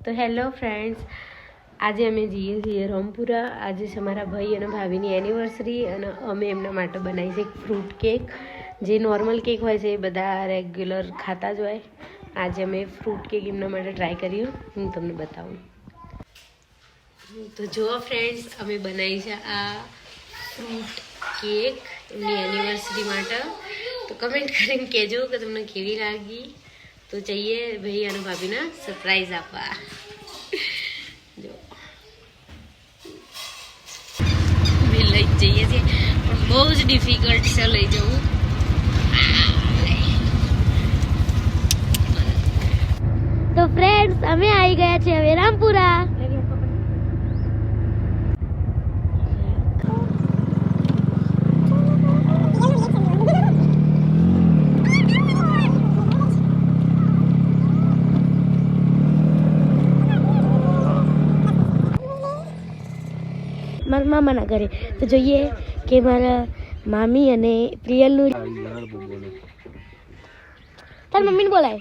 તો hello friends, આજે અમે જઈએ છીએ રામપુરા. આજે છે મારા ભાઈ અને ભાભીની એનિવર્સરી અને અમે એમના માટે બનાવી છે એક ફ્રૂટ કેક. જે નોર્મલ કેક હોય છે એ બધા રેગ્યુલર ખાતા જ હોય. આજે અમે ફ્રૂટ કેક એમના માટે ટ્રાય કર્યું, હું તમને બતાવું. તો જુઓ ફ્રેન્ડ્સ, અમે બનાવી છે આ ફ્રૂટ કેક એમની એનિવર્સરી માટે. તો કમેન્ટ કરીને કહેજો કે તમને કેવી લાગી. તો જઈએ ભાઈ અને ભાભીને સરપ્રાઈઝ આપવા. જો લઈ જઈએ છીએ, પણ બહુ જ ડિફિકલ્ટ છે લઈ જવું. તો ફ્રેન્ડ્સ, અમે આવી ગયા છે હવે રામપુરા. મારા મામાના ઘરે. તો જોઈએ કે મારા મામી અને પ્રિયલનું. તાર મમ્મીને બોલાય.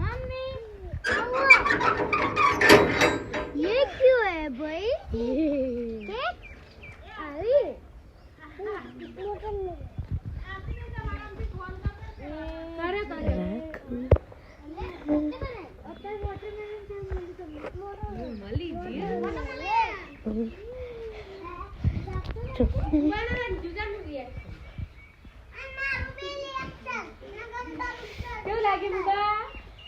मम्मी ये क्यों है भाई?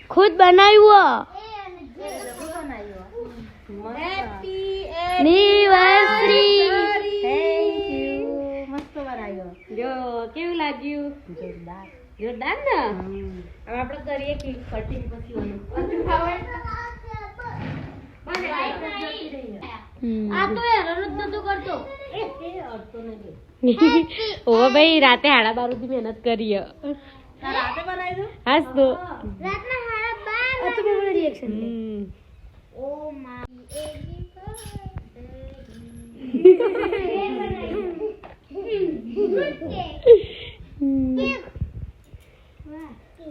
खुद बनाया एनिवर्सरी. Thank you. મસ્ત બનાવ્યો. જો કેવું લાગ્યું? જોરદાર. જોરદાર ને? હવે આપણે કરીએ કે કટિંગ પછી ઓલું આ તો એરર જ નતો કરતો. ઓ ભાઈ, રાતે 12:30 થી મહેનત કરીએ. રાતે બનાવી દો. હાસ તો રાતના 12:30 તો મેં રિએક્શન ઓ મા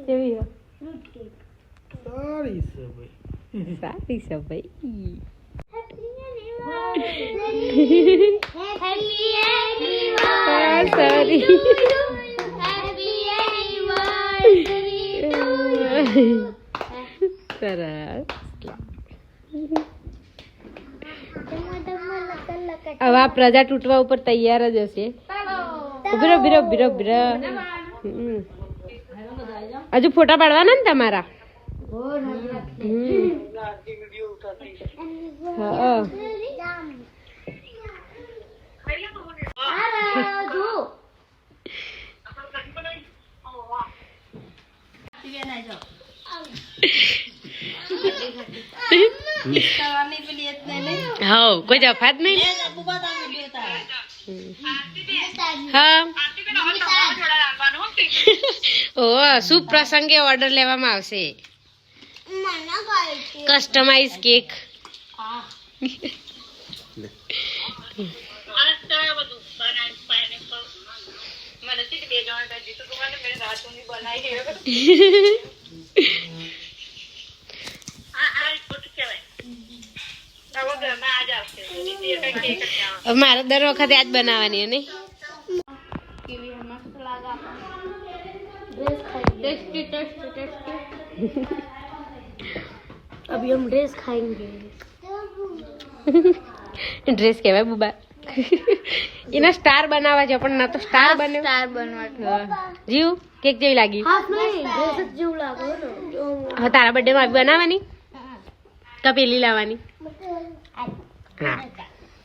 કેવી હો? સારી છે ભાઈ. સારી છે ભાઈ. સારી. સરસ. હવે આ પ્રજા તૂટવા ઉપર તૈયાર જ હશે. ઉભી રહો. હજુ ફોટા પાડવાના ને તમારા? હા, કોઈ જફાત નહીં. હા. ઓ શુભ પ્રસંગે ઓર્ડર લેવામાં આવશે. Customize cake. મારે દર વખતે આજ બનાવવાની है नहीं? अभी हम ड्रेस खाएंगे. ड्रेस કહેવાય બુબા. એના સ્ટાર બનાવવા છે, પણ ના તો સ્ટાર બને. स्टार बनवा જીવ કેક જેવી લાગી. हाफ नहीं ड्रेस जेव लागो ने. હવે તારા બર્થડે માં બનાવવાની કે પેલી લાવવાની? હા,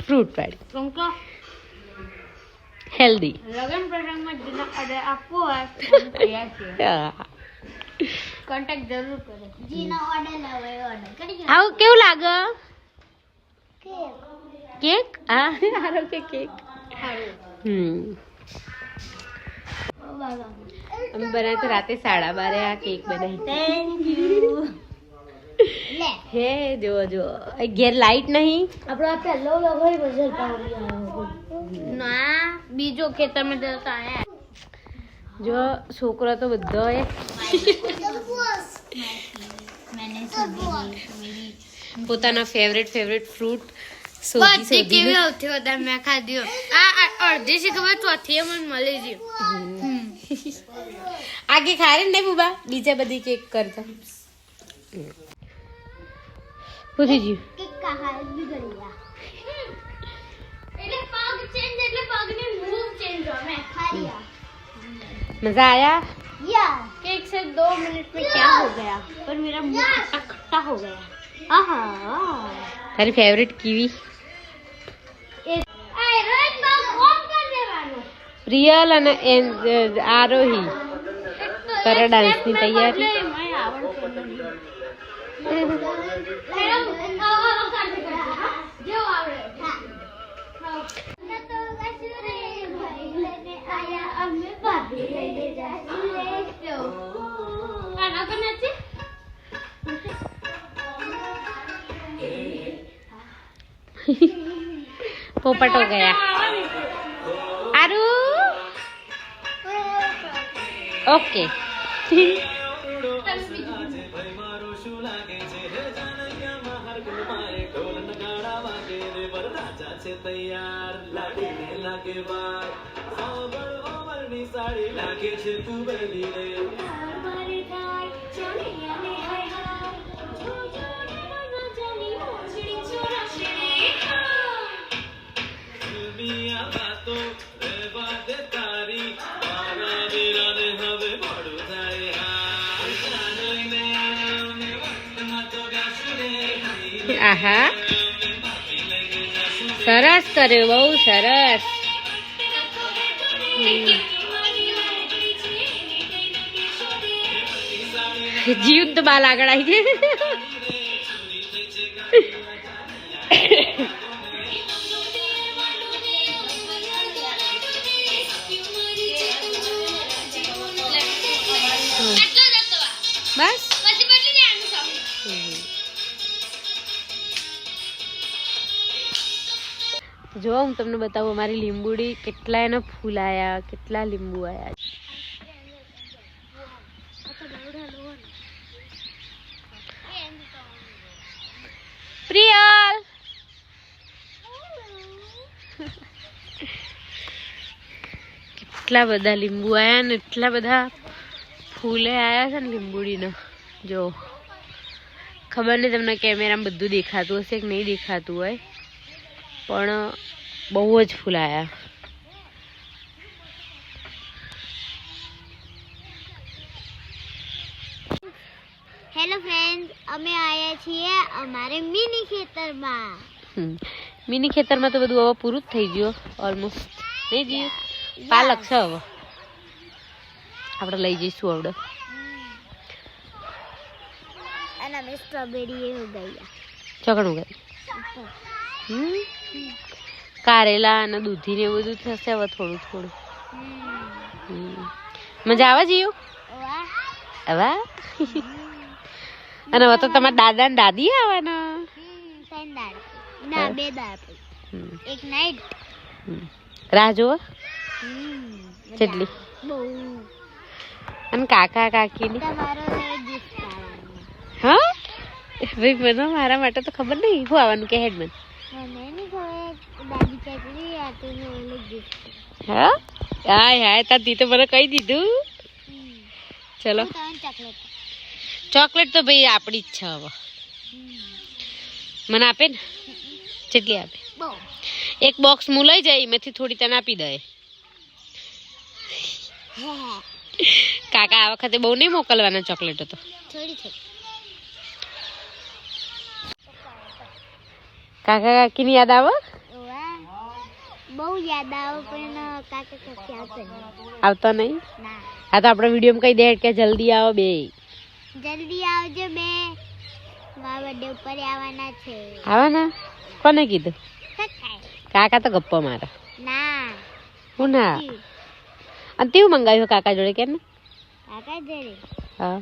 ફ્રૂટ પાડી. तुमको હેલ્ધી. लगन प्रसंग में जितना ऑर्डर आपको है तैयार किया. कांटेक्ट जरूर करें. जीना ऑर्डर लावे ऑर्डर करी. આવું કેવું લાગે? કેક? હા, હારો કે કેક. અમે બનાવી તો રાતે 12:30 આ કેક બનાવી. Thank you. હે જો ઘેર લાઈટ નહીં. આપણો આ પહેલો લગાવી બજર પાવડી ના બીજો ખેતર में देता है. જો છોકરા તો બધા એ પોતાના ફેવરેટ ફ્રૂટ બધી કેવી આવતી હતા મેં ખાધી આ અડધી થી ખબર ચોથી મને મળી ગઈ આગે ખારે ને બુબા બીજા બધી કેક કરતા પૂછી જી કેક ખાય બિગડી ગયા એટલે પગ ચેન્જ એટલે પગની મૂવ चेंज हो मैं खा लिया मजा आया या केक से 2 मिनट में क्या हो गया पर मेरा मुंह खट्टा खट्टा हो गया आहा तारी favourite kiwi A Rohit Babu on कर देवानो प्रियल અને આરોહી કરે ડાન્સ ની તૈયારી मैं आवड़ जो आवड़े पोपट हो गया आरू ओके तैयार लाडी ने लागे बार साबर ओवरनी साड़ी लागे छे तू बेली रे हमारे गाय चलिया ने हाय हाय जो जो न जानी मोचड़ी चोरा शेरे दुनिया बातो रे बात तारी मारा वीरा ने हवे मोडू जाए हाय जानोई ने वक्त માં તો ગાસુડે आहा સરસ કર્યો બહુ સરસ જીવ તો બાલ આગળ આવી જાય બસ જો હું તમને બતાવું અમારી લીંબુડી કેટલા એના ફૂલ આયા કેટલા લીંબુ આયા પ્રિયલ કેટલા બધા લીંબુ આયા ને એટલા બધા ફૂલે આયા છે ને લીંબુડીના જો ખબર નહીં તમને કેમેરામાં બધું દેખાતું હશે કે નહીં દેખાતું હોય પણ બહુ જ ફૂલ આયા હેલો ફ્રેન્ડ અમે આયા છીએ અમારે મિની ખેતરમાં મિની ખેતરમાં તો બધું હવે પૂરું જ થઈ ગયું ઓલમોસ્ટ નહીં જીવ પાલક છે હવે આપણે લઈ જઈશું આવડે અને અમે સ્ટ્રોબેરી એ ઉગાડ્યા ચોકણ ઉગાડી કારેલા અને દૂધી ને બધું થશે હવે થોડું થોડું મજા આવે જીયું હવે અને હવે તો તમારા દાદા ને દાદી આવવાના ના 2 દાડ એક નાઈટ રાહ જોવો કેટલી અને કાકા કાકી ની તમારો ગિફ્ટ આવવાનો હા ભાઈ મને મારા માટે તો ખબર નહીં શું આવવાનું કે હેડમેન મને નહીં ખબર દાદી કહેતી હતી ઓલો ગિફ્ટ હા હાય હાય તાતી તો મને કહી દીધું ચલો ચોકલેટ ચોકલેટ તો ભાઈ આપણી જ છે હવે મને આપે ને કેટલી આપે બહુ એક બોક્સ હું લઈ જાય એમાંથી થોડી તને આપી દે કાકા આ વખતે બહુ નહીં મોકલવાના ચોકલેટો તો થોડી થોડી કાકા કાકી ની યાદ આવે બહુ યાદ આવે પણ કાકા કાકી આવતા નહીં ના હા તો આપણે વિડીયોમાં કહી દે કે જલ્દી આવો બે જલ્દી આવજો બે મારા બર્થડે ઉપર આવવાના છે આવવાના કોને કીધું કાકા તો ગપ્પા મારા ના હું ના અને તેવું મંગાવ્યું કાકા જોડે કે ને કાકા જોડે હા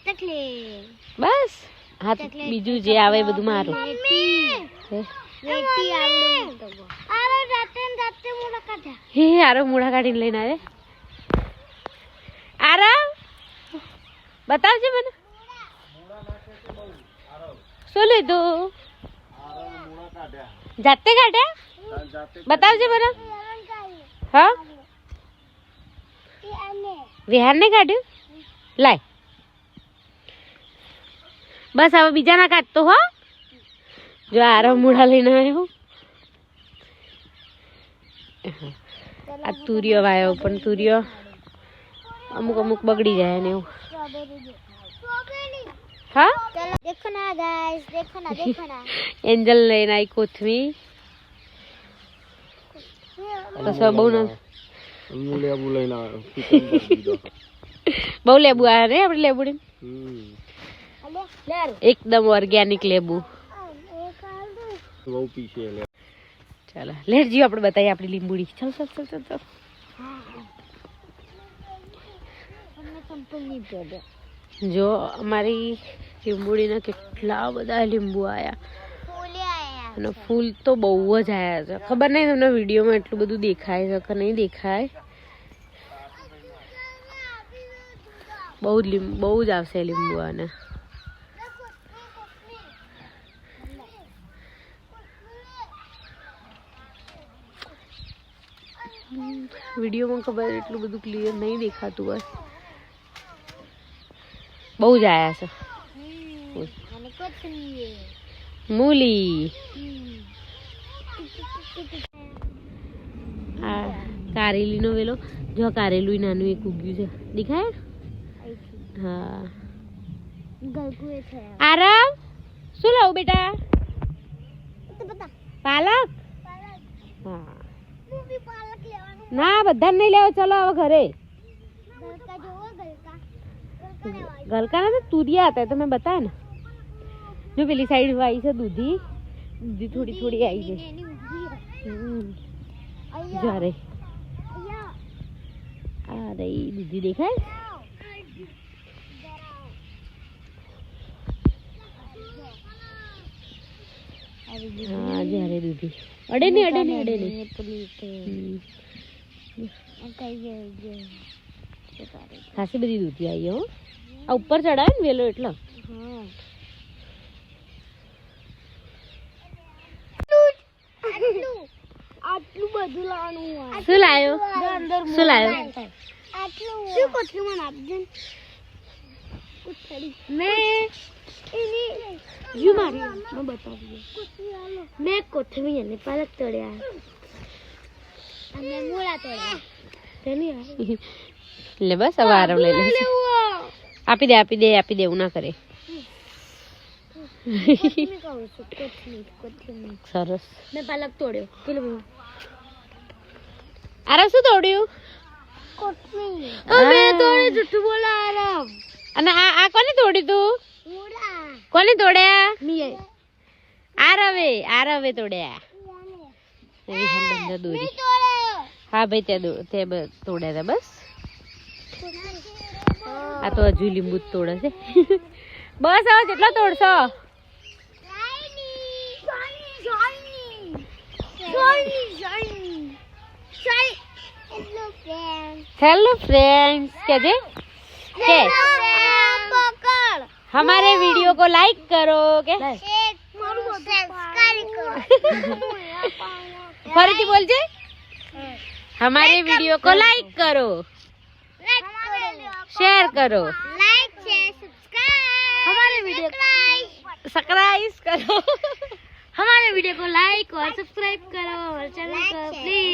ચકલેટ બસ હા તો બીજું જે આવે એ બધું મારું વેટી આવડે તો આરો રાતે રાતે મોડા કાઢ્યા હે આરો મૂળા કાઢીને લઈને આવે બતાવજે મને. શું લીધું? જાતે કાઢ્યા? બતાવજે મને. હા વિહાર ને કાઢ્યું? લાય બસ હવે બીજા ના કાઢતો હો. જો આરામ મૂળા લઈને આવ્યો. આ તુરિયો વાયો પણ તુરિયો અમુક અમુક બગડી જાય ને એવું. હા देखो ना गाइस, देखो ना એન્જલ લઈને આવી કોથમી. રસવા બહુ ના લેબુ લઈને આવ્યો. બહુ લેબુ આવ્યા ને આપણે લેબુડી. ले એકદમ ઓર્ગેનિક લેબુ. બહુ પીશે લે. ચાલો લેટ જીઓ આપણે બતાવીએ આપણી લીંબુડી. ચાલ ચાલ ચાલ ચાલ ચાલ. हमने संपूर्ण नहीं पड़ा જો અમારી લીંબુડીના કેટલા બધા લીંબુ આવ્યા फूले आया અને ફૂલ તો બહુ જ આવ્યા છે. ખબર નહીં તમને વિડીયોમાં એટલું બધું દેખાય છે કે નહીં દેખાય. બહુ જ બહુ જ આવશે લીંબુ આને. વિડીયોમાં ખબર એટલું બધું ક્લિયર નહીં દેખાતું હોય. બહુ જ આવ્યા છે. मैंने कुछ नहीं है મૂલી આ કારેલીનો વેલો. જો આ કારેલું નાનું એક ઉગ્યું છે દેખાય? હા गलगुए थे આરવ શું લાવું બેટા? तो बता પાલક? पालक હા मूवी पालक लेवानो ના બધાને નહીં લેવો. ચલો હવે ઘરે. गलका जो वो गलका लेवाई ગલકાના તો તુરિયા હતા તમે બતાયા ને. જો પેલી સાઈડ આવી છે દૂધી. દૂધી થોડી થોડી આવી છે. नैनी उगी है જો આ રહી. अय्या આ રહી દૂધી દેખાય? હા જ્યારે દૂધી અડે નહીં અડે નહીં અડે નહીં. ખાસી બધી દૂધી આવી હો. આ ઉપર ચડાવે ને વેલો એટલે. આટલું બધું લાવવાનું હોય શું લાયો? શું લાયો? આટલું શું કોથળી મને આપજો કોથળી મેં એની જો મારી मैं बता दिया मैं कोथमी અને પાલક તોડ્યા અને મૂળા તોડ્યા તેની લે બસ હવે આરામ લઈ લે. આપી દે આપી દે આપી દે એવું ના કરે. કોથમી કહું છું કોથમી સરસ. મેં પાલક તોડ્યો પેલું આરામ શું તોડ્યું? કોથમી હા. મેં તોડ્યું જુઠ્ઠું બોલા આરામ અને આ કોને તોડ્યું તું? મૂળા કોને તોડ્યા? મીએ આરવે તોડ્યા. એવી હંદર દોરી. તોડ્યો હા ભાઈ તે તોડ્યા હતા બસ. આ તો હજુ લીંબુ જ તોડે છે. બસ હવે કેટલા તોડશો? हेलो फ्रेंड्स कहते के हमारे वीडियो को लाइक करो के फरीથી बोलजे हमारे वीडियो को लाइक करो शेयर करो हमारे वीडियो सब्सक्राइब करो हमारे वीडियो को लाइक और सब्सक्राइब करो और चैनल को प्लीज